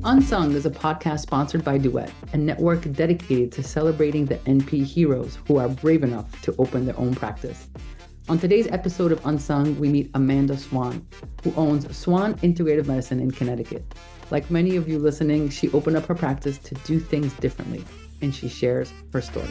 UNSUNG is a podcast sponsored by Duet, a network dedicated to celebrating the NP heroes who are brave enough to open their own practice. On today's episode of UNSUNG, we meet Amanda Swan, who owns Swan Integrative Medicine in Connecticut. Like many of you listening, she opened up her practice to do things differently, and she shares her story.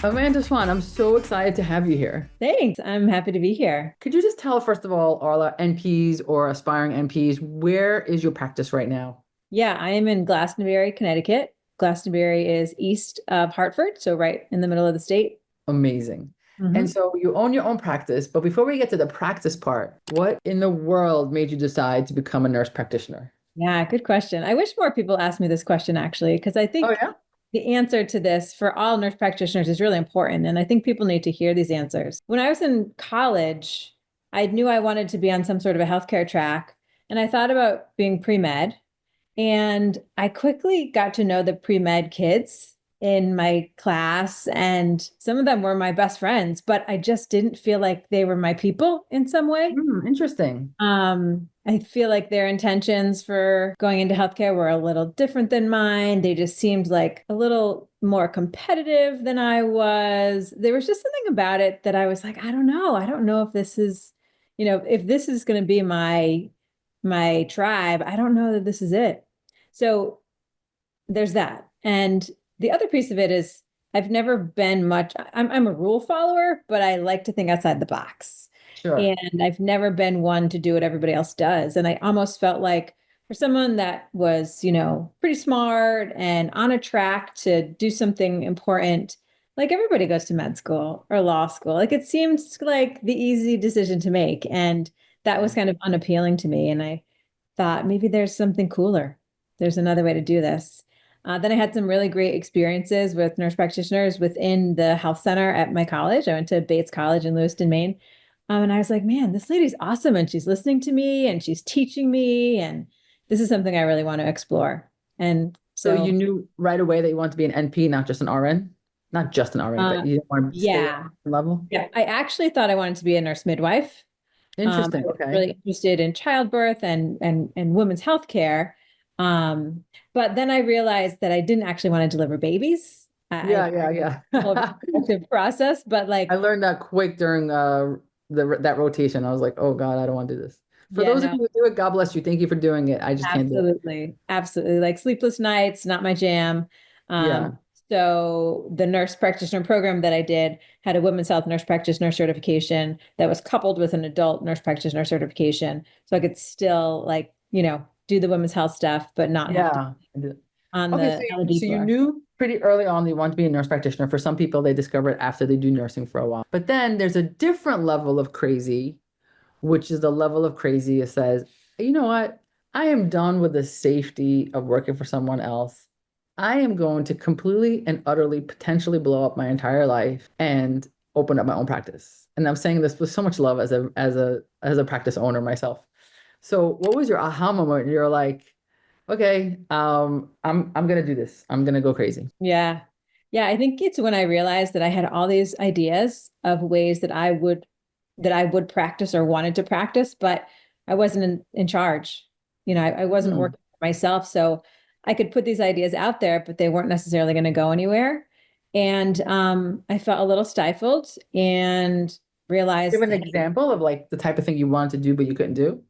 Amanda Swan, I'm so excited to have you here. Thanks. I'm happy to be here. Could you just tell, first of all our NPs or aspiring NPs, where is your practice right now? Yeah, I am in Glastonbury, Connecticut. Glastonbury is east of Hartford, so right in the middle of the state. Amazing. Mm-hmm. And so you own your own practice, but before we get to the practice part, what in the world made you decide to become a nurse practitioner? Yeah, good question. I wish more people asked me this question, actually, because I think the answer to this for all nurse practitioners is really important. And I think people need to hear these answers. When I was in college, I knew I wanted to be on some sort of a healthcare track. And I thought about being pre-med. And I quickly got to know the pre-med kids in my class. And some of them were my best friends, but I just didn't feel like they were my people in some way. Interesting. I feel like their intentions for going into healthcare were a little different than mine. They just seemed like a little more competitive than I was. There was just something about it that I was like, I don't know. I don't know if this is, if this is going to be my tribe. I don't know that this is it. So there's that. And the other piece of it is I've never been much, I'm a rule follower, but I like to think outside the box. Sure. And I've never been one to do what everybody else does. And I almost felt like for someone that was, pretty smart and on a track to do something important, like everybody goes to med school or law school. Like it seems like the easy decision to make. And that was kind of unappealing to me. And I thought maybe there's something cooler. There's another way to do this. Then I had some really great experiences with nurse practitioners within the health center at my college. I went to Bates College in Lewiston, Maine. And I was like, man, this lady's awesome. And she's listening to me and she's teaching me. And this is something I really want to explore. And so you knew right away that you wanted to be an NP, not just an RN? Not just an RN, but you didn't want to stay at that level? Yeah, I actually thought I wanted to be a nurse midwife. Interesting. I was really interested in childbirth and women's health care. But then I realized that I didn't actually want to deliver babies. Yeah. Process, but like I learned that quick during that rotation. I was like, oh God, I don't want to do this. For those of you who do it, God bless you. Thank you for doing it. I just can't do it. Absolutely. Like sleepless nights, not my jam. So the nurse practitioner program that I did had a women's health nurse practitioner certification that was coupled with an adult nurse practitioner certification. So I could still do the women's health stuff, but not have to on the so you knew pretty early on that you want to be a nurse practitioner. For some people, they discover it after they do nursing for a while. But then there's a different level of crazy, which is the level of crazy that says, you know what? I am done with the safety of working for someone else. I am going to completely and utterly potentially blow up my entire life and open up my own practice. And I'm saying this with so much love as a practice owner myself. So what was your aha moment? You're like, okay, I'm gonna do this. I'm gonna go crazy. Yeah. I think it's when I realized that I had all these ideas of ways that I would practice or wanted to practice, but I wasn't in charge. I wasn't working for myself, so I could put these ideas out there, but they weren't necessarily going to go anywhere. And I felt a little stifled and realized. Give an example of like the type of thing you wanted to do, but you couldn't do.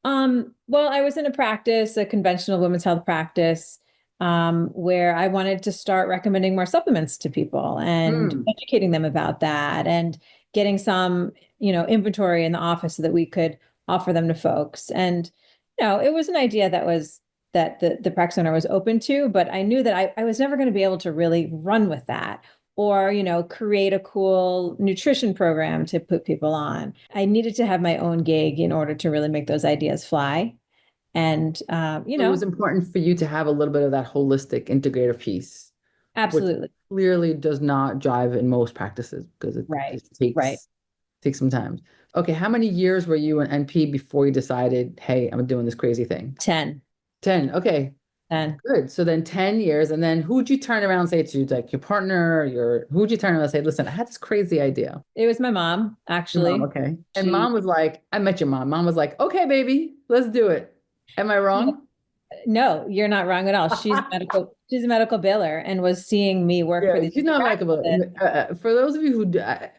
Well, I was in a conventional women's health practice, where I wanted to start recommending more supplements to people and educating them about that and getting some, inventory in the office so that we could offer them to folks. And, it was an idea that the practice owner was open to, but I knew that I was never going to be able to really run with that or, create a cool nutrition program to put people on. I needed to have my own gig in order to really make those ideas fly. And, it was important for you to have a little bit of that holistic integrative piece. Absolutely. Which clearly does not jive in most practices because it takes some time. Okay. How many years were you an NP before you decided, hey, I'm doing this crazy thing? 10. 10. Okay. Then Good. So then 10 years, and then who'd you turn around and say to, like your partner, who'd you turn around and say, listen, I had this crazy idea. it was my mom, Your mom, actually. okay. And She, mom was like, I met your mom. Mom was like, okay, baby, let's do it. Am I wrong? no, you're not wrong at all. She's a medical biller and was seeing me work for Yeah, these she's not likable. practices. For those of you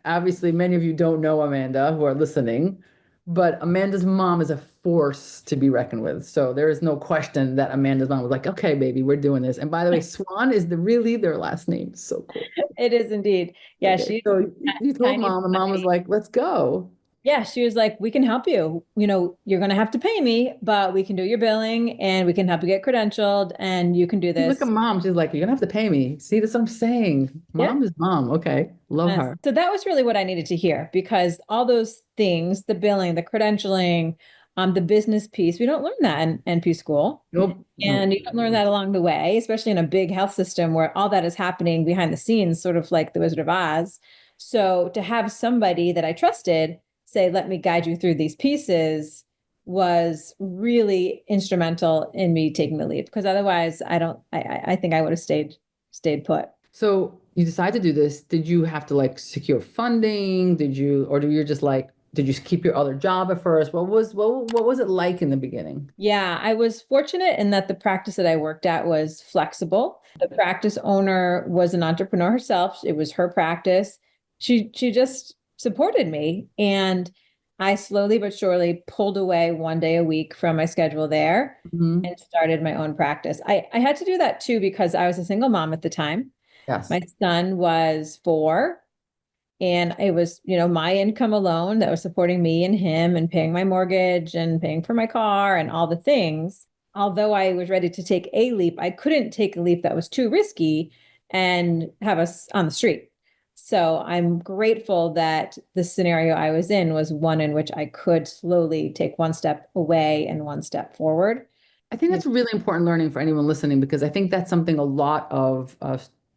obviously many of you don't know Amanda who are listening, but Amanda's mom is a force to be reckoned with. So there is no question that Amanda's mom was like, okay, baby, we're doing this. And by the way, Swan is really their last name. So cool. It is indeed. Yeah, Okay, she's so that you told tiny mom, and mom was body. like, let's go. Yeah, she was like, we can help you. You're going to have to pay me, but we can do your billing and we can help you get credentialed and you can do You look at this. mom, she's like, you're gonna have to pay me. See, that's what I'm saying. Yeah. Mom is mom. Okay, love Yes. her. So that was really what I needed to hear because all those things, the billing, the credentialing, the business piece, we don't learn that in NP school. Nope, And nope. you don't learn that along the way, especially in a big health system where all that is happening behind the scenes, sort of like the Wizard of Oz. So to have somebody that I trusted say, let me guide you through these pieces was really instrumental in me taking the leap because otherwise I think I would have stayed put. So you decide to do this. Did you have to like secure funding? Or do you just like, did you keep your other job at first? What was it like in the beginning? Yeah, I was fortunate in that the practice that I worked at was flexible. The practice owner was an entrepreneur herself. It was her practice. She just supported me and I slowly but surely pulled away 1 day a week from my schedule there Mhm. and started my own practice. I had to do that too because I was a single mom at the time. Yes. My son was 4 and it was, my income alone that was supporting me and him and paying my mortgage and paying for my car and all the things. Although I was ready to take a leap, I couldn't take a leap that was too risky and have us on the street. So I'm grateful that the scenario I was in was one in which I could slowly take one step away and one step forward. I think that's a really important learning for anyone listening because I think that's something a lot of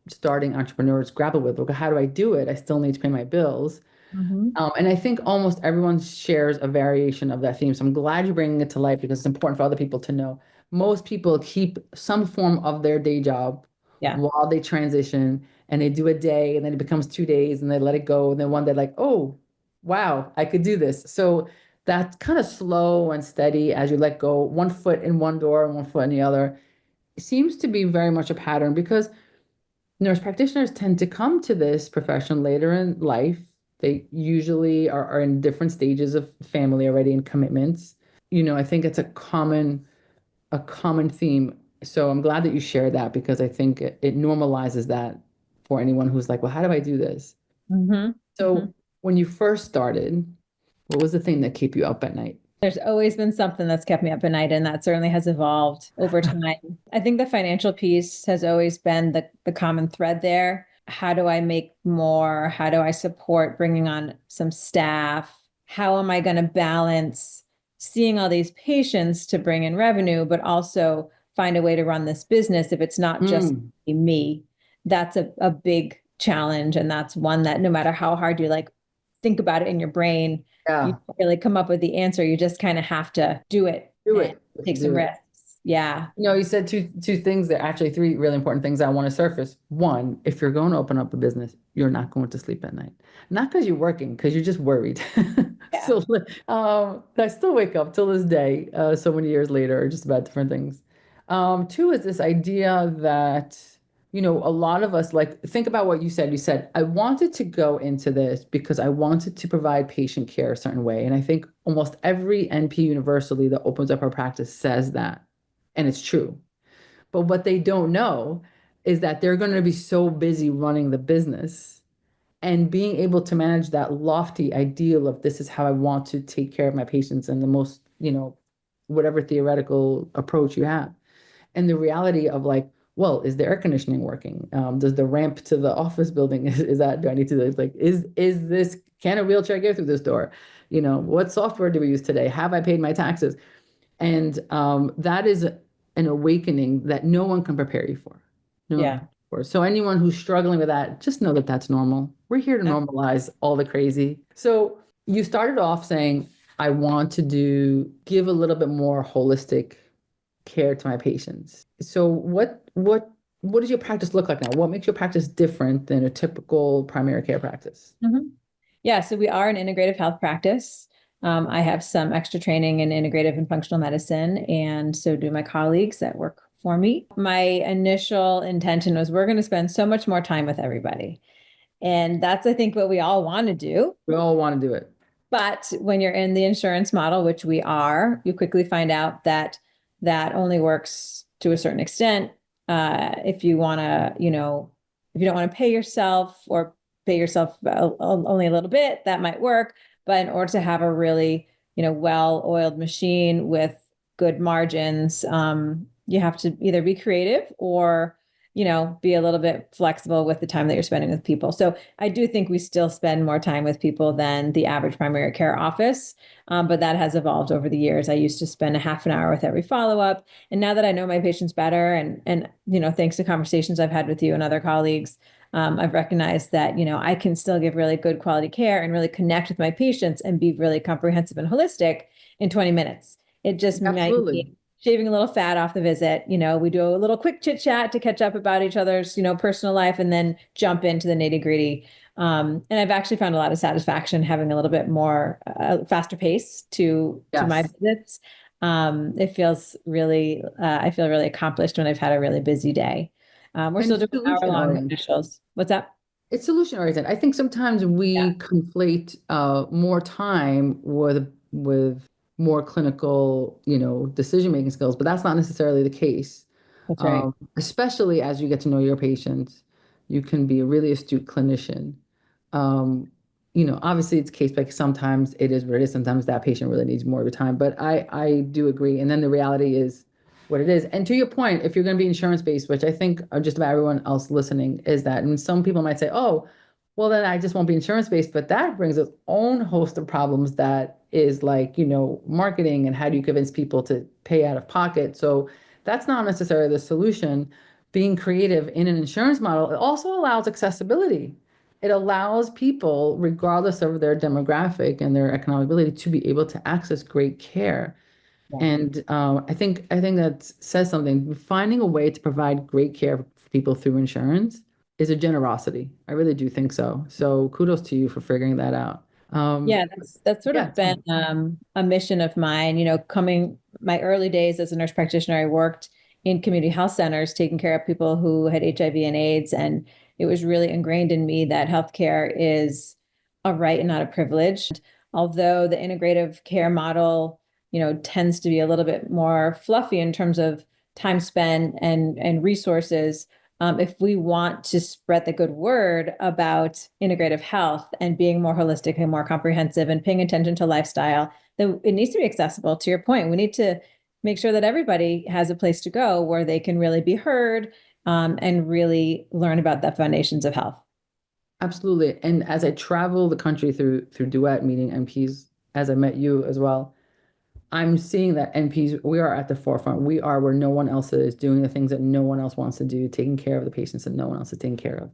starting entrepreneurs grapple with. Like, how do I do it? I still need to pay my bills. Mhm. And I think almost everyone shares a variation of that theme. So I'm glad you're bringing it to light because it's important for other people to know. Most people keep some form of their day job Yeah. while they transition and they do a day and then it becomes 2 days and they let it go. And then one day, like, oh, wow, I could do this. So that's kind of slow and steady as you let go, one foot in one door and one foot in the other. It seems to be very much a pattern because nurse practitioners tend to come to this profession later in life. They usually are in different stages of family already and commitments. I think it's a common theme. So I'm glad that you share that because I think it normalizes that for anyone who's like, well, how do I do this? Hmm. Hmm. So when you first started, what was the thing that kept you up at night? There's always been something that's kept me up at night, and that certainly has evolved over time. I think the financial piece has always been the common thread there. How do I make more? How do I support bringing on some staff? How am I going to balance seeing all these patients to bring in revenue, but also find a way to run this business if it's not just Mm, me? That's a big challenge. And that's one that no matter how hard you like think about it in your brain, you yeah, don't really come up with the answer. You just kind of have to do it do and it. Just take some do it. risks. Yeah. You said two things there, actually three really important things I want to surface. One, if you're going to open up a business, you're not going to sleep at night. Not because you're working, because you're just worried. Yeah. So I still wake up till this day, so many years later, just about different things. Two is this idea that, a lot of us like think about what you said. You said, I wanted to go into this because I wanted to provide patient care a certain way. And I think almost every NP universally that opens up our practice says that. And it's true. But what they don't know is that they're going to be so busy running the business and being able to manage that lofty ideal of this is how I want to take care of my patients and the most, whatever theoretical approach you have. And the reality of like, well, is the air conditioning working? Does the ramp to the office building is that do I need to like is this can a wheelchair get through this door? What software do we use today? Have I paid my taxes? And that is an awakening that no one can prepare you for. No one can Yeah. prepare you for. So anyone who's struggling with that, just know that that's normal. We're here to Yeah. normalize all the crazy. So you started off saying, I want to give a little bit more holistic care to my patients. So what does your practice look like now? What makes your practice different than a typical primary care practice? Mhm. Yeah, so we are an integrative health practice. I have some extra training in integrative and functional medicine, and so do my colleagues that work for me. My initial intention was we're going to spend so much more time with everybody. And that's, I think, what we all want to do. We all want to do it. But when you're in the insurance model, which we are, you quickly find out that that only works to a certain extent. If you want to, if you don't want to pay yourself or pay yourself only a little bit, that might work. But in order to have a really, well-oiled machine with good margins, you have to either be creative or be a little bit flexible with the time that you're spending with people. So I do think we still spend more time with people than the average primary care office, but that has evolved over the years. I used to spend a half an hour with every follow-up, and now that I know my patients better, and thanks to conversations I've had with you and other colleagues, I've recognized that I can still give really good quality care and really connect with my patients and be really comprehensive and holistic in 20 minutes. It just might Absolutely. be shaving a little fat off the visit. We do a little quick chit chat to catch up about each other's, personal life and then jump into the nitty gritty. And I've actually found a lot of satisfaction having a little bit more faster pace to my Yes. visits. It feels really, I feel really accomplished when I've had a really busy day. We're And still doing solution hour-long oriented. initials. What's that? It's solution oriented. I think sometimes Yeah, we conflate more time with more clinical, decision making skills, but that's not necessarily the case. that's right. Especially as you get to know your patients, you can be a really astute clinician. Um, Obviously it's case by case. Sometimes it is what it is. Sometimes that patient really needs more of your time. But I do agree. And then the reality is what it is. And to your point, if you're going to be insurance based, which I think just about everyone else listening is that, and some people might say, oh, well, then I just won't be insurance based, but that brings its own host of problems that is like, marketing and how do you convince people to pay out of pocket. So that's not necessarily the solution. Being creative in an insurance model, it also allows accessibility. It allows people, regardless of their demographic and their economic ability, to be able to access great care. Yeah. And I think that says something. Finding a way to provide great care for people through insurance is a generosity. I really do think so. So kudos to you for figuring that out. Yeah, that's sort Yeah, of been a mission of mine. Coming my early days as a nurse practitioner, I worked in community health centers taking care of people who had HIV and AIDS, and it was really ingrained in me that healthcare is a right and not a privilege. Although the integrative care model, tends to be a little bit more fluffy in terms of time spent and resources, if we want to spread the good word about integrative health and being more holistic and more comprehensive and paying attention to lifestyle, then it needs to be accessible. To your point, we need to make sure that everybody has a place to go where they can really be heard, and really learn about the foundations of health. absolutely. And as I travel the country through Duet meeting MPs, as I met you as well, I'm seeing that NPs, we are at the forefront. We are where no one else is doing the things that no one else wants to do, taking care of the patients that no one else is taking care of.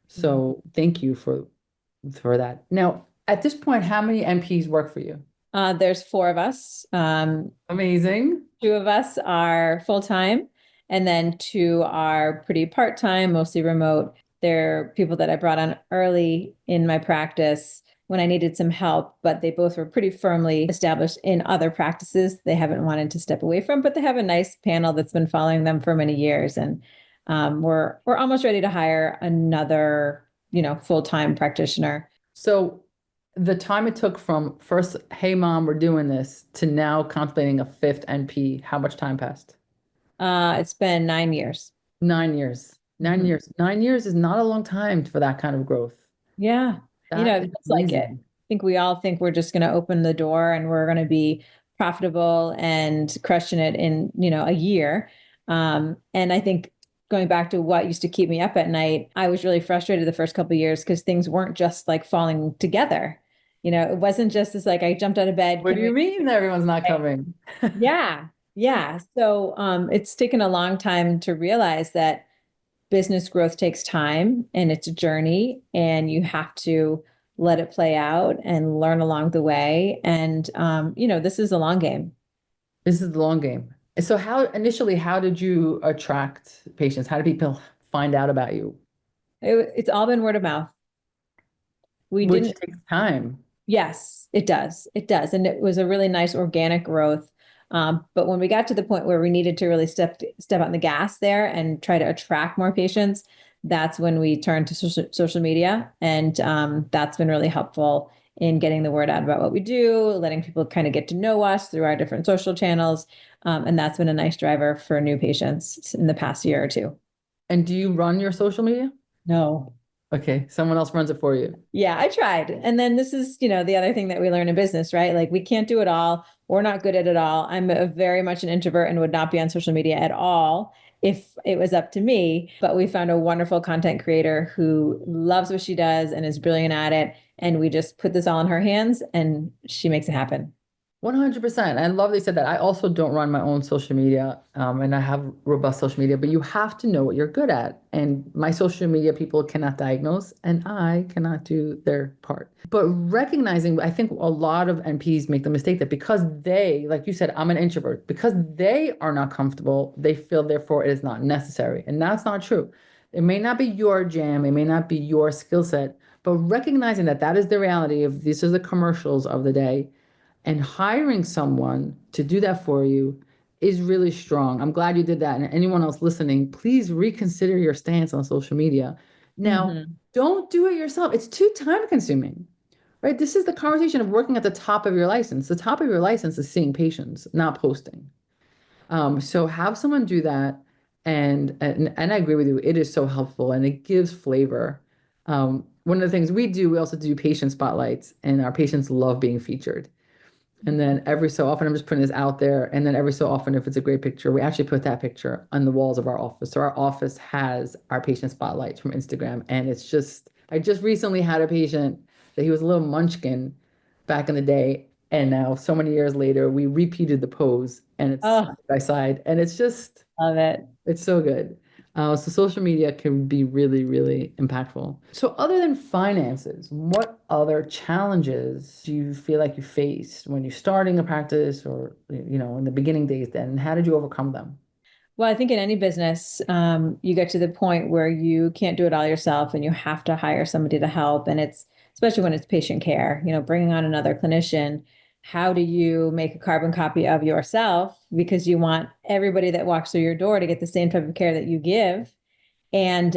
So thank you for that. Now, at this point, how many MPs work for you? There's four of us. Amazing. Two of us are full time, and then two are pretty part time, mostly remote. They're people that I brought on early in my practice when I needed some help, but they both were pretty firmly established in other practices they haven't wanted to step away from, but they have a nice panel that's been following them for many years. And we're almost ready to hire another, full-time practitioner. So the time it took from first, hey mom, we're doing this, to now contemplating a fifth NP, how much time passed? It's been 9 years. 9 years. Nine Mhm. years. 9 years is not a long time for that kind of growth. Yeah. That It is feels like it. I amazing. think we all think we're just going to open the door and we're going to be profitable and crushing it in, a year. And I think going back to what used to keep me up at night, I was really frustrated the first couple of years because things weren't just like falling together. It wasn't just this like I jumped out of bed, What can do you we? mean everyone's not coming? Yeah. Yeah. So it's taken a long time to realize that business growth takes time and it's a journey and you have to let it play out and learn along the way. And, this is a long game. This is the long game. So how did you attract patients? How did people find out about you? It's all been word of mouth. We Which didn't takes time. Yes, it does. It does. And it was a really nice organic growth. But when we got to the point where we needed to really step on the gas there and try to attract more patients, that's when we turned to social media. And that's been really helpful in getting the word out about what we do, letting people kind of get to know us through our different social channels. And that's been a nice driver for new patients in the past year or two. And do you run your social media? No. Okay, someone else runs it for you. Yeah, I tried. And then this is, the other thing that we learn in business, right? Like we can't do it all. We're not good at it all. I'm very much an introvert and would not be on social media at all if it was up to me. But we found a wonderful content creator who loves what she does and is brilliant at it. And we just put this all in her hands and she makes it happen. 100%. I love that you said that. I also don't run my own social media, and I have robust social media, but you have to know what you're good at. And my social media people cannot diagnose, and I cannot do their part. But recognizing, I think a lot of NPs make the mistake that because they, like you said, I'm an introvert, because they are not comfortable, they feel therefore it is not necessary. And that's not true. It may not be your jam, it may not be your skill set, but recognizing that that is the reality of these are the commercials of the day and hiring someone to do that for you is really strong. I'm glad you did that. And anyone else listening, please reconsider your stance on social media. Now, Mm-hmm. don't do it yourself. It's too time consuming, right? This is the conversation of working at the top of your license. The top of your license is seeing patients, not posting. So have someone do that. And I agree with you. It is so helpful and it gives flavor. One of the things we do, we also do patient spotlights, and our patients love being featured. And then every so often, I'm just putting this out there. And then every so often, if it's a great picture, we actually put that picture on the walls of our office. So our office has our patient spotlights from Instagram. And it's just, I just recently had a patient that he was a little munchkin back in the day. And now, so many years later, we repeated the pose and it's Oh, side by side. And it's just, love it. it's so good. So social media can be really, really impactful. So other than finances, what other challenges do you feel like you faced when you're starting a practice or, in the beginning days then? And how did you overcome them? Well, I think in any business, you get to the point where you can't do it all yourself and you have to hire somebody to help. And it's especially when it's patient care, bringing on another clinician. How do you make a carbon copy of yourself? Because you want everybody that walks through your door to get the same type of care that you give. And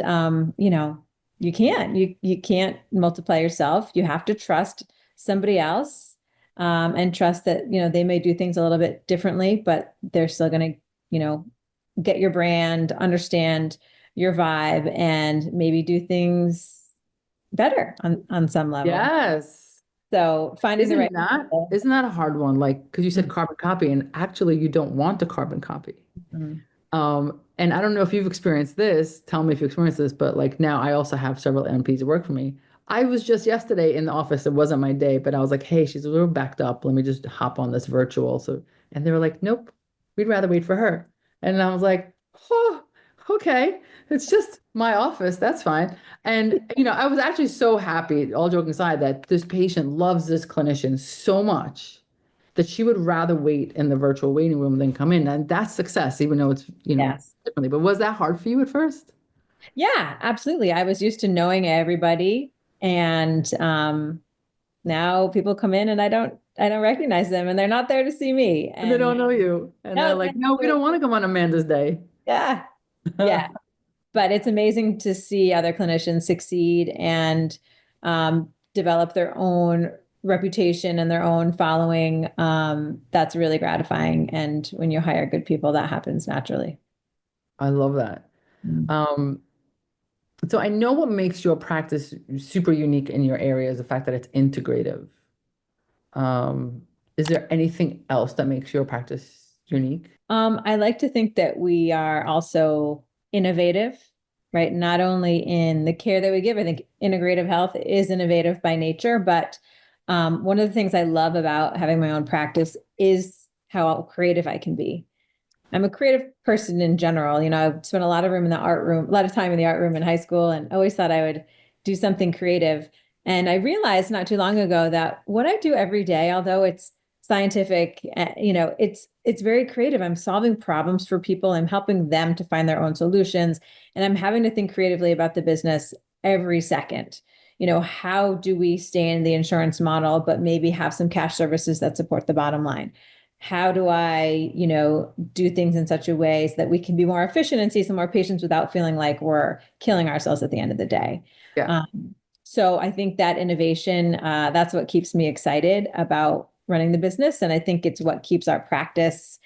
you can't multiply yourself. You have to trust somebody else, and trust that, they may do things a little bit differently, but they're still going to, get your brand, understand your vibe, and maybe do things better on some level. Yes. So finding the Isn't right that people. isn't that a hard one? Like, because you said Mhm. carbon copy, and actually you don't want a carbon copy. Mhm. And I don't know if you've experienced this. Tell me if you experienced this, but like now I also have several MPs that work for me. I was just yesterday in the office. It wasn't my day, but I was like, hey, she's a little backed up. Let me just hop on this virtual. So, and they were like, nope, we'd rather wait for her. And I was like, oh, okay. It's just my office. That's fine. And, I was actually so happy, all joking aside, that this patient loves this clinician so much that she would rather wait in the virtual waiting room than come in. And that's success, even though it's, Yes. differently. But was that hard for you at first? Yeah, absolutely. I was used to knowing everybody, and now people come in and I don't recognize them, and they're not there to see me. And they And don't know you. And they're no, like, no, we don't want to come on Amanda's day. yeah, yeah. But it's amazing to see other clinicians succeed and develop their own reputation and their own following. That's really gratifying. And when you hire good people, that happens naturally. I love that. Mm. Um, so I know what makes your practice super unique in your area is the fact that it's integrative. Is there anything else that makes your practice unique? I like to think that we are also innovative, right? Not only in the care that we give, I think integrative health is innovative by nature, but one of the things I love about having my own practice is how creative I can be. I'm a creative person in general. I've spent a lot of room in the art room, a lot of time in the art room in high school, and always thought I would do something creative. And I realized not too long ago that what I do every day, although it's scientific. It's very creative. I'm solving problems for people. I'm helping them to find their own solutions, and I'm having to think creatively about the business every second. How do we stay in the insurance model, but maybe have some cash services that support the bottom line? How do I, do things in such a way so that we can be more efficient and see some more patients without feeling like we're killing ourselves at the end of the day? Yeah. So I think that innovation, that's what keeps me excited about running the business. And I think it's what keeps our practice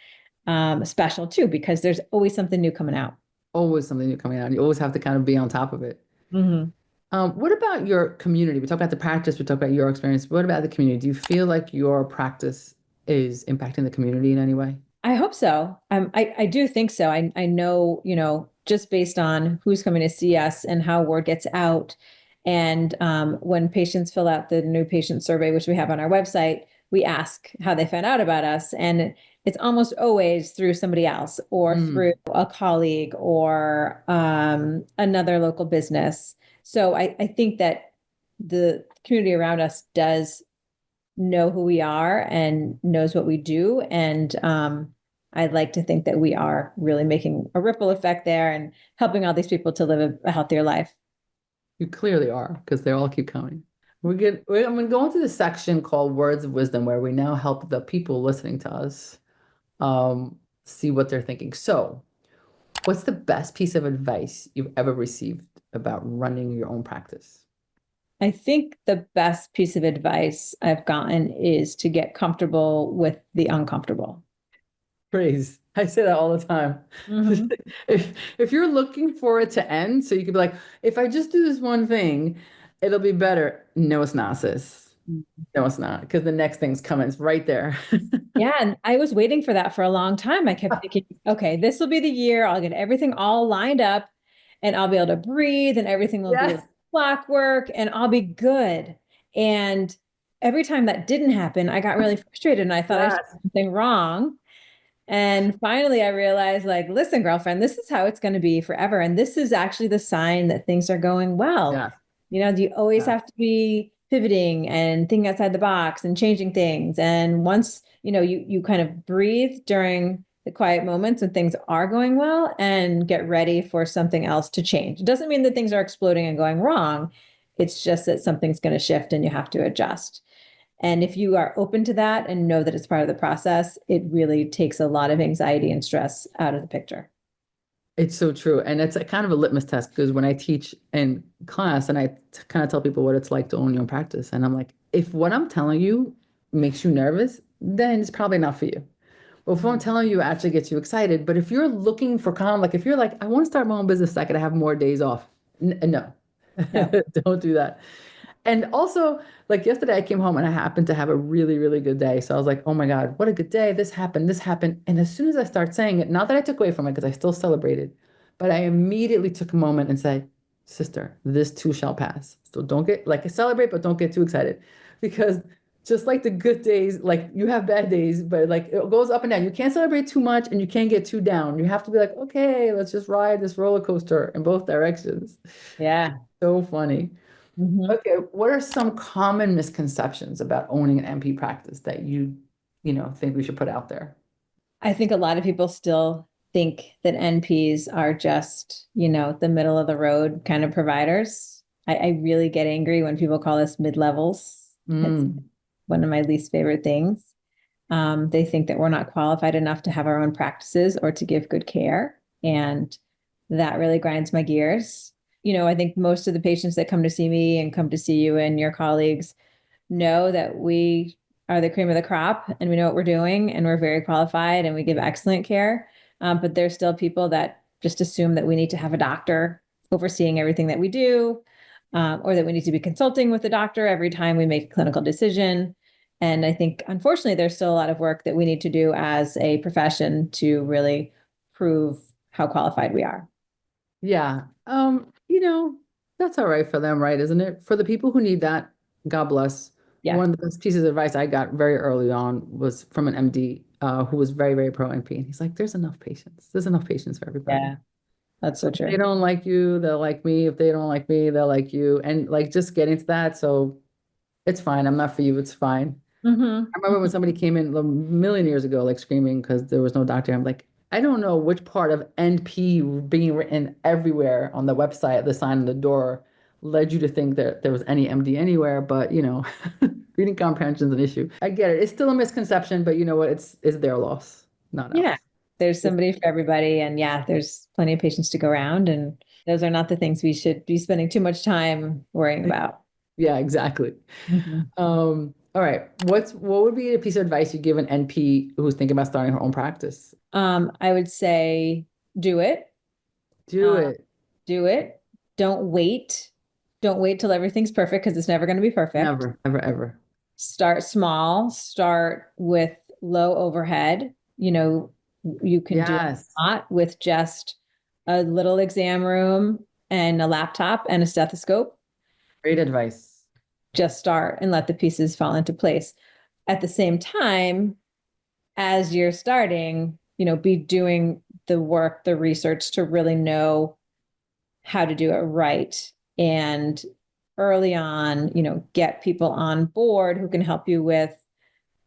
special too, because there's always something new coming out. Always something new coming out. You always have to kind of be on top of it. Mm-hmm. What about your community? We talk about the practice, we talk about your experience. What about the community? Do you feel like your practice is impacting the community in any way? I hope so. I do think so. I know, just based on who's coming to see us and how word gets out. And when patients fill out the new patient survey, which we have on our website, we ask how they found out about us. And it's almost always through somebody else or through a colleague or another local business. So I think that the community around us does know who we are and knows what we do. And I'd like to think that we are really making a ripple effect there and helping all these people to live a healthier life. You clearly are, because they all keep coming. I'm going to go into the section called Words of Wisdom, where we now help the people listening to us see what they're thinking. So, what's the best piece of advice you've ever received about running your own practice? I think the best piece of advice I've gotten is to get comfortable with the uncomfortable. Praise. I say that all the time. Mhm. If you're looking for it to end, so you could be like, if I just do this one thing, it'll be better. No, it's not, sis. No, it's not, because the next thing's coming. It's right there. Yeah, and I was waiting for that for a long time. I kept thinking, okay, this will be the year. I'll get everything all lined up and I'll be able to breathe and everything will be Yes. like clockwork and I'll be good. And every time that didn't happen, I got really frustrated and I thought I was Yes. doing something wrong. And finally, I realized, like, listen, girlfriend, this is how it's going to be forever. And this is actually the sign that things are going well. Yes. You always Yes. have to be pivoting and thinking outside the box and changing things. And once, you kind of breathe during the quiet moments when things are going well and get ready for something else to change. It doesn't mean that things are exploding and going wrong. It's just that something's going to shift and you have to adjust. And if you are open to that and know that it's part of the process, it really takes a lot of anxiety and stress out of the picture. It's so true. And it's a kind of a litmus test, because when I teach in class and kind of tell people what it's like to own your own practice, and I'm like, if what I'm telling you makes you nervous, then it's probably not for you. But if what I'm telling you actually gets you excited, but if you're looking for kind of like, if you're like, I want to start my own business, I could have more days off. No, No. don't do that. And also, like yesterday, I came home and I happened to have a really, really good day. So I was like, oh my God, what a good day. This happened, this happened. And as soon as I start saying it, not that I took away from it because I still celebrated, but I immediately took a moment and said, sister, this too shall pass. So don't get like celebrate, but don't get too excited, because just like the good days, like you have bad days, but like it goes up and down. You can't celebrate too much and you can't get too down. You have to be like, okay, let's just ride this roller coaster in both directions. Yeah. So funny. Mhm. Okay, what are some common misconceptions about owning an MP practice that think we should put out there? I think a lot of people still think that NPs are just, the middle of the road kind of providers. I really get angry when people call us mid-levels. It's Mm, one of my least favorite things. They think that we're not qualified enough to have our own practices or to give good care. And that really grinds my gears. I think most of the patients that come to see me and come to see you and your colleagues know that we are the cream of the crop and we know what we're doing and we're very qualified and we give excellent care. But there's still people that just assume that we need to have a doctor overseeing everything that we do, or that we need to be consulting with the doctor every time we make a clinical decision. And I think, unfortunately, there's still a lot of work that we need to do as a profession to really prove how qualified we are. yeah. That's all right for them, right? Isn't it? For the people who need that, God bless. Yeah. One of the best pieces of advice I got very early on was from an MD who was very, very pro NP. And he's like, there's enough patients. There's enough patients for everybody. Yeah. That's So so if they true. don't like you, they'll like me. If they don't like me, they'll like you. And like just getting to that. So it's fine. I'm not for you. It's fine. Hmm. I remember when somebody came in a million years ago, like screaming because there was no doctor. I'm like, I don't know which part of NP being written everywhere on the website, the sign on the door, led you to think that there was any MD anywhere. But reading comprehension is an issue. I get it. It's still a misconception, but you know what? It's their loss, not Yeah. ours. There's It's, somebody for everybody. And yeah, there's plenty of patients to go around. And those are not the things we should be spending too much time worrying about. yeah, exactly. Mhm. All right. What would be a piece of advice you give an NP who's thinking about starting her own practice? I would say do it. Do Uh, it. do it. Don't wait. Don't wait till everything's perfect because it's never going to be perfect. Never, ever, ever. Start small, start with low overhead. You can do a Yes. lot with just a little exam room and a laptop and a stethoscope. Great advice. Just start and let the pieces fall into place. At the same time, as you're starting, be doing the work, the research to really know how to do it right. And early on, get people on board who can help you with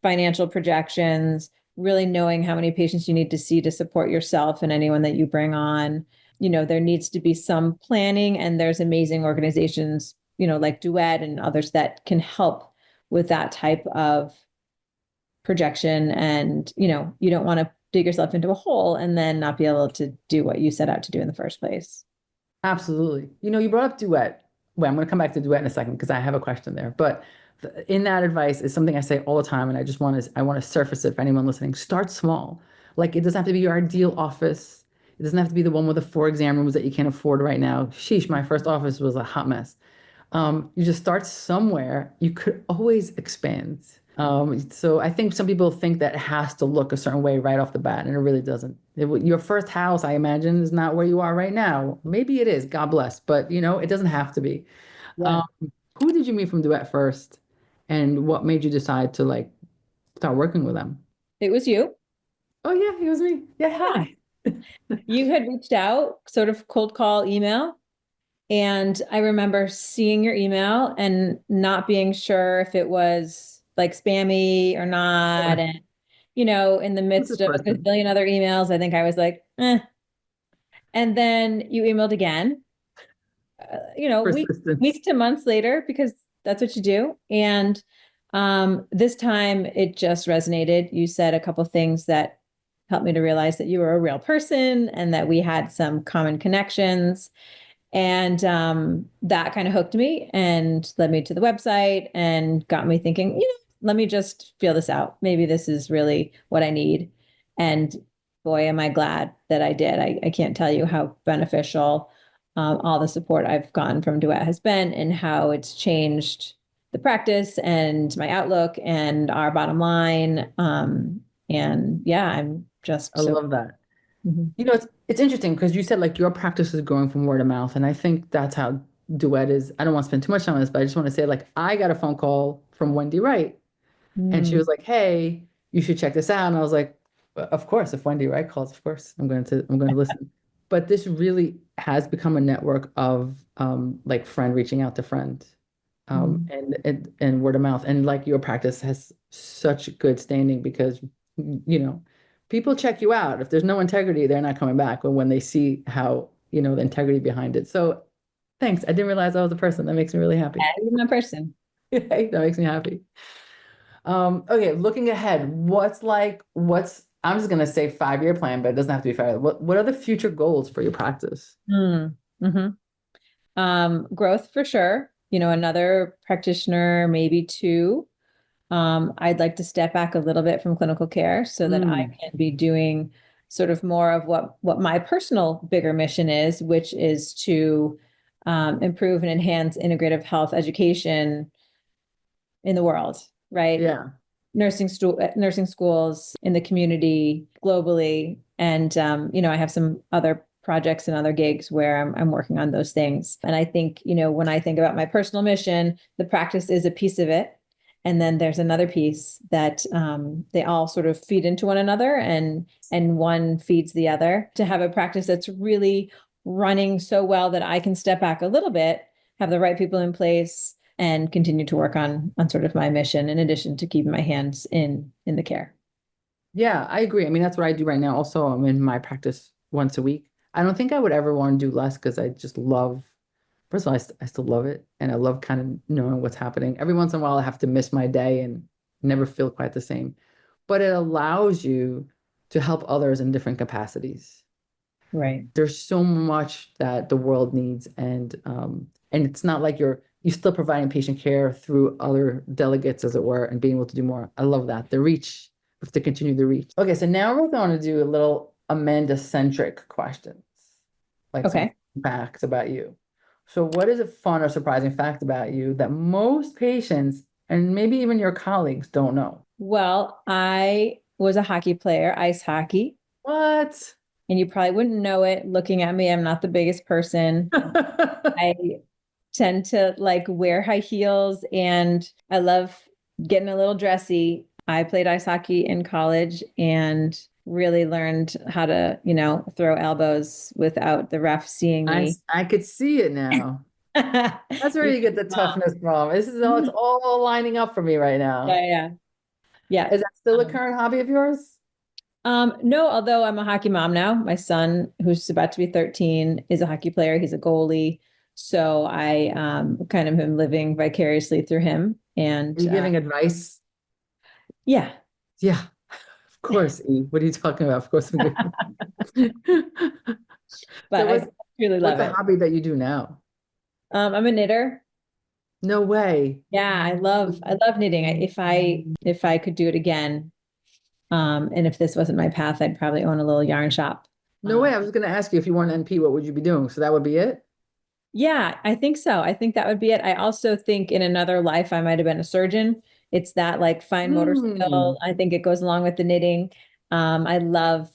financial projections, really knowing how many patients you need to see to support yourself and anyone that you bring on. There needs to be some planning, and there's amazing organizations, like Duet and others that can help with that type of projection. And, you don't want to dig yourself into a hole and then not be able to do what you set out to do in the first place. Absolutely. You brought up Duet. Well, I'm going to come back to Duet in a second because I have a question there. But in that advice is something I say all the time, and I want to surface it for anyone listening. Start small. Like it doesn't have to be your ideal office. It doesn't have to be the one with the 4 exam rooms that you can't afford right now. Sheesh, my first office was a hot mess. You just start somewhere. You could always expand. So I think some people think that it has to look a certain way right off the bat, and it really doesn't. Your first house, I imagine, is not where you are right now. Maybe it is, God bless, but it doesn't have to be. Yeah. Um, who did you meet from Duet first, and what made you decide to like start working with them? It was you. Oh yeah, it was me. Yeah, Yeah. hi. You had reached out, sort of cold call email. And I remember seeing your email and not being sure if it was like spammy or not. And, in the Who's this midst of a person? billion other emails, I think I was like, eh. And then you emailed again, weeks Persistence. to months later, because that's what you do. And this time it just resonated. You said a couple things that helped me to realize that you were a real person and that we had some common connections. And that kind of hooked me and led me to the website and got me thinking, let me just feel this out. Maybe this is really what I need. And boy, am I glad that I did. I can't tell you how beneficial all the support I've gotten from Duet has been and how it's changed the practice and my outlook and our bottom line. And yeah, I'm just I so. love that. Mhm. It's interesting because you said like your practice is growing from word of mouth, and I think that's how Duet is. I don't want to spend too much time on this, but I just want to say like I got a phone call from Wendy Wright, and she Mm, was like, "Hey, you should check this out." And I was like, "Of course, if Wendy Wright calls, of course, I'm going to listen." But this really has become a network of like friend reaching out to friend, mm, and word of mouth, and like your practice has such good standing because you know people check you out. If there's no integrity, they're not coming back. But when they see how the integrity behind it, so thanks. I didn't realize I was a person. That makes me really happy. you're my person. That makes me happy. Okay, looking ahead, I'm just gonna say 5-year plan, but it doesn't have to be 5. What are the future goals for your practice? Mm, hmm. Growth for sure. Another practitioner, maybe two. I'd like to step back a little bit from clinical care so that I Mm, can be doing sort of more of what my personal bigger mission is, which is to improve and enhance integrative health education in the world, right? yeah, Nursing schools in the community globally. And, I have some other projects and other gigs where I'm working on those things. And I think, when I think about my personal mission, the practice is a piece of it. And then there's another piece that they all sort of feed into one another and one feeds the other to have a practice that's really running so well that I can step back a little bit, have the right people in place, and continue to work on sort of my mission in addition to keeping my hands in the care. Yeah, I agree. I mean, that's what I do right now. Also, I'm in my practice once a week. I don't think I would ever want to do less because I just love, first of all, I still love it. And I love kind of knowing what's happening. Every once in a while, I have to miss my day and never feel quite the same. But it allows you to help others in different capacities. Right. There's so much that the world needs, and it's not like you're still providing patient care through other delegates, as it were, and being able to do more. I love that. The reach, we have to continue the reach. Okay, so now we're going to do a little Amanda-centric questions, like some Okay. facts about you. So what is a fun or surprising fact about you that most patients and maybe even your colleagues don't know? Well, I was a hockey player, ice hockey, What? and you probably wouldn't know it looking at me. I'm not the biggest person. I tend to like wear high heels and I love getting a little dressy. I played ice hockey in college and really learned how to, throw elbows without the ref seeing I me. I could see it now. That's where You you get the know, toughness from. This is all, it's all lining up for me right yeah, now. yeah. Yes. Is that still a current hobby of yours? No, although I'm a hockey mom now, my son, who's about to be 13, is a hockey player. He's a goalie. So I kind of am living vicariously through him. Are And you giving advice? yeah, Yeah, of course, Eve. What are you talking about? Of course I'm giving. So but I really what's love a it. hobby that you do now? I'm a knitter. No way. Yeah, I love knitting. If I could do it again, and if this wasn't my path, I'd probably own a little yarn shop. No way. I was going to ask you if you weren't NP, what would you be doing? So that would be it? Yeah, I think so. I think that would be it. I also think in another life I might have been a surgeon. It's that like fine motor skill. Hmm. I think it goes along with the knitting. I love,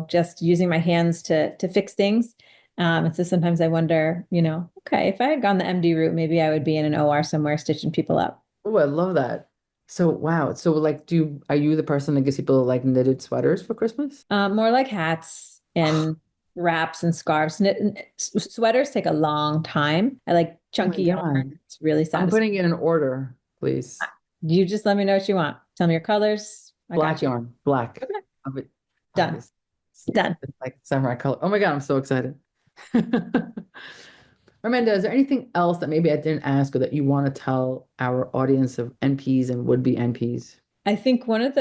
just using my hands to fix things. And so sometimes I wonder, okay, if I had gone the MD route, maybe I would be in an OR somewhere stitching people up. Oh, I love that. So wow. So like are you the person that gives people like knitted sweaters for Christmas? More like hats and wraps and scarves. Sweaters take a long time. I like Oh my chunky God. yarn. It's really I'm satisfying. putting in an order, please. You just let me know what you want. tell me your colors. I Black got you. yarn, black. Okay. Of it, Done. obvious. Done. It's like samurai color. Oh my God, I'm so excited. Amanda, is there anything else that maybe I didn't ask or that you want to tell our audience of NPs and would-be NPs? I think one of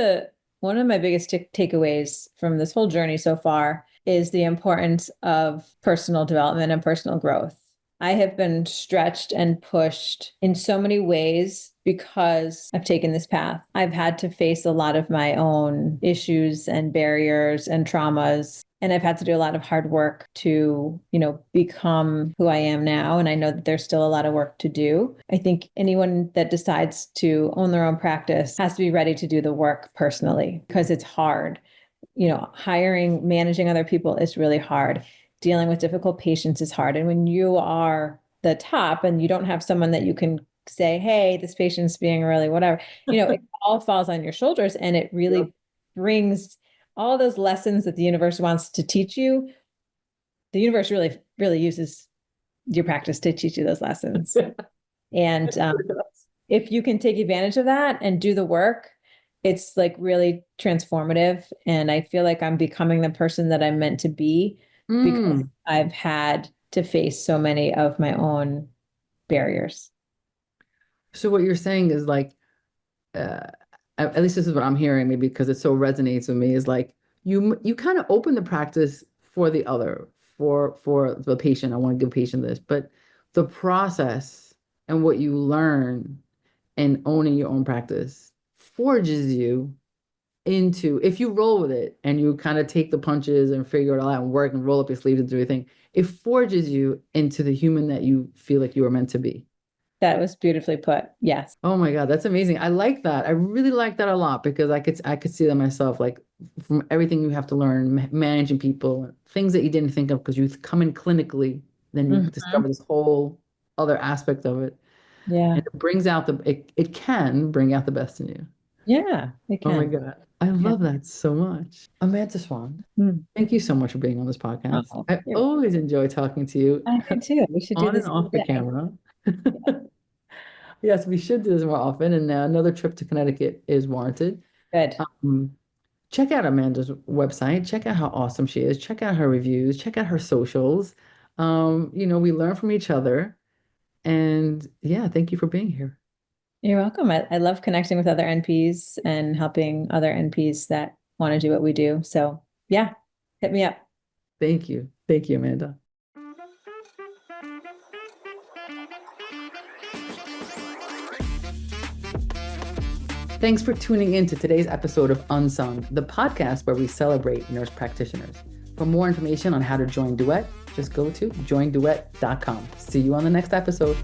my biggest takeaways from this whole journey so far is the importance of personal development and personal growth. I have been stretched and pushed in so many ways because I've taken this path. I've had to face a lot of my own issues and barriers and traumas. And I've had to do a lot of hard work to, become who I am now. And I know that there's still a lot of work to do. I think anyone that decides to own their own practice has to be ready to do the work personally because it's hard. Managing other people is really hard. Dealing with difficult patients is hard. And when you are the top and you don't have someone that you can say, hey, this patient's being really whatever, it all falls on your shoulders and it Yep. really brings all those lessons that the universe wants to teach you. The universe really, really uses your practice to teach you those lessons. And if you can take advantage of that and do the work, it's like really transformative. And I feel like I'm becoming the person that I'm meant to be because Mm. I've had to face so many of my own barriers. So what you're saying is like, uh, at least this is what I'm hearing, maybe because it so resonates with me, is like you kind of open the practice for the other, for the patient. I want to give patient this, but the process and what you learn and owning your own practice forges you into, if you roll with it and you kind of take the punches and figure it all out and work and roll up your sleeves and do everything, it forges you into the human that you feel like you were meant to be. That was beautifully put. Yes. Oh my God, that's amazing. I like that. I really like that a lot because I could see that myself, like from everything you have to learn, managing people, things that you didn't think of because you come in clinically, then you Mhm. discover this whole other aspect of it. Yeah. And it can bring out the best in you. Yeah, it Oh my can. God. I Yeah. love that so much. Amanda Swan, Mm. thank you so much for being on this podcast. Oh, I you're always enjoy talking to you I do too. We should do on and this off the every day. camera. Yes, we should do this more often. And another trip to Connecticut is warranted. Good. Um, check out Amanda's website. Check out how awesome she is. Check out her reviews. Check out her socials. We learn from each other. And yeah, thank you for being here. You're welcome. I love connecting with other NPs and helping other NPs that want to do what we do. So yeah, hit me up. Thank you. Thank you, Amanda. Thanks for tuning in to today's episode of Unsung, the podcast where we celebrate nurse practitioners. For more information on how to join Duet, just go to joinduet.com. See you on the next episode.